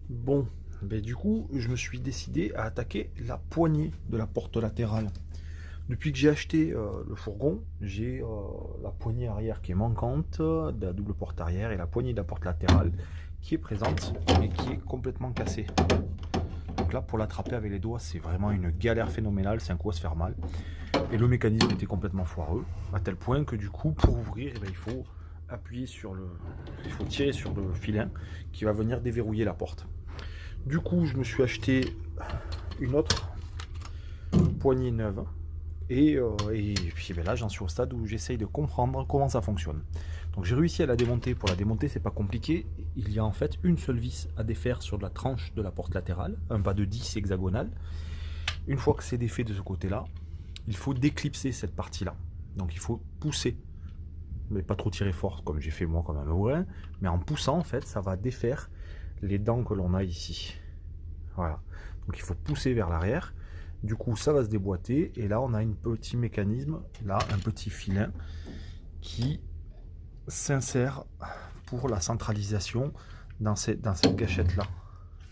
Bon, ben du coup, je me suis décidé à attaquer la poignée de la porte latérale. Depuis que j'ai acheté le fourgon, j'ai la poignée arrière qui est manquante de la double porte arrière et la poignée de la porte latérale qui est présente mais qui est complètement cassée. Donc là, pour l'attraper avec les doigts, c'est vraiment une galère phénoménale, c'est un coup à se faire mal. Et le mécanisme était complètement foireux, à tel point que du coup, pour ouvrir, eh ben, il faut appuyer sur le... Il faut tirer sur le filin qui va venir déverrouiller la porte. Du coup, je me suis acheté une autre poignée neuve. Et puis ben là, j'en suis au stade où j'essaye de comprendre comment ça fonctionne. Donc j'ai réussi à la démonter. Pour la démonter, c'est pas compliqué. Il y a en fait une seule vis à défaire sur la tranche de la porte latérale, un pas de 10 hexagonal. Une fois que c'est défait de ce côté-là, il faut déclipser cette partie-là. Donc il faut pousser, mais pas trop tirer fort comme j'ai fait moi comme un mourin, mais en poussant en fait, ça va défaire les dents que l'on a ici. Voilà. Donc il faut pousser vers l'arrière. Du coup, ça va se déboîter. Et là, on a un petit mécanisme, là, un petit filin qui s'insère pour la centralisation dans cette gâchette-là.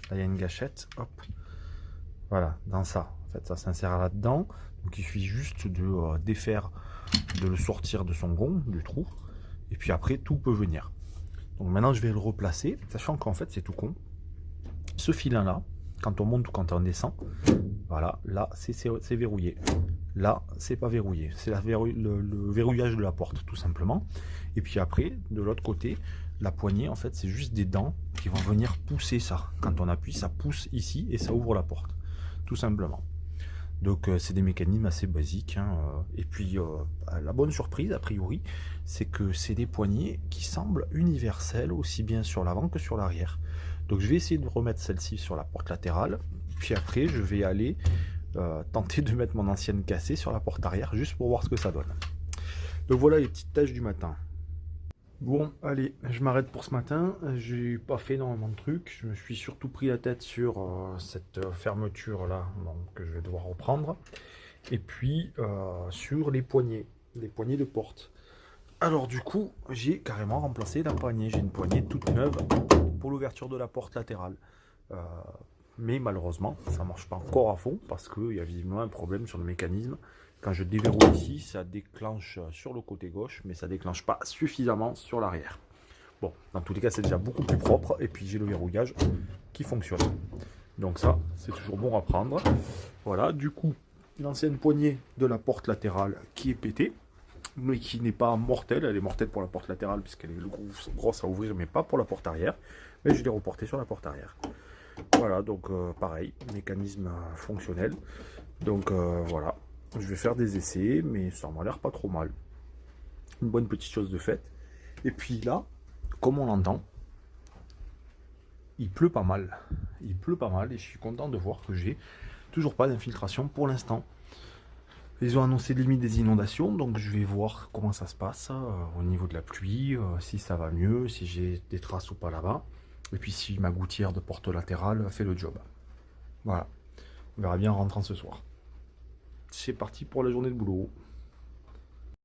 Là, il y a une gâchette. Hop. Voilà, dans ça. En fait, ça s'insère là-dedans. Donc il suffit juste de défaire, de le sortir de son gond, du trou. Et puis après, tout peut venir. Donc maintenant, je vais le replacer, sachant qu'en fait, c'est tout con. Ce filin-là, quand on monte ou quand on descend, voilà, là c'est verrouillé. Là, c'est pas verrouillé. C'est le verrouillage de la porte, tout simplement. Et puis après, de l'autre côté, la poignée, en fait, c'est juste des dents qui vont venir pousser ça. Quand on appuie, ça pousse ici et ça ouvre la porte, tout simplement. Donc c'est des mécanismes assez basiques. Hein. Et puis la bonne surprise, a priori, c'est que c'est des poignées qui semblent universelles, aussi bien sur l'avant que sur l'arrière. Donc je vais essayer de remettre celle-ci sur la porte latérale. Puis après, je vais aller tenter de mettre mon ancienne cassée sur la porte arrière, juste pour voir ce que ça donne. Donc voilà les petites tâches du matin. Bon, allez, je m'arrête pour ce matin. J'ai pas fait énormément de trucs. Je me suis surtout pris la tête sur cette fermeture là, que je vais devoir reprendre. Et puis sur les poignées de porte. Alors du coup, j'ai carrément remplacé la poignée. J'ai une poignée toute neuve pour l'ouverture de la porte latérale. Euh, mais malheureusement, ça marche pas encore à fond parce qu'il y a visiblement un problème sur le mécanisme. Quand je déverrouille ici, ça déclenche sur le côté gauche, mais ça déclenche pas suffisamment sur l'arrière. Bon, dans tous les cas, c'est déjà beaucoup plus propre. Et puis j'ai le verrouillage qui fonctionne. Donc ça, c'est toujours bon à prendre. Voilà, du coup, l'ancienne poignée de la porte latérale qui est pétée, mais qui n'est pas mortelle. Elle est mortelle pour la porte latérale puisqu'elle est grosse à ouvrir, mais pas pour la porte arrière. Mais je l'ai reportée sur la porte arrière. Voilà, donc pareil, mécanisme fonctionnel. Donc voilà, je vais faire des essais, mais ça m'a l'air pas trop mal. Une bonne petite chose de faite. Et puis là, comme on l'entend, il pleut pas mal. Il pleut pas mal et je suis content de voir que j'ai toujours pas d'infiltration pour l'instant. Ils ont annoncé limite des inondations, donc je vais voir comment ça se passe au niveau de la pluie, si ça va mieux, si j'ai des traces ou pas là-bas. Et puis si ma gouttière de porte latérale fait le job. Voilà. On verra bien en rentrant ce soir. C'est parti pour la journée de boulot.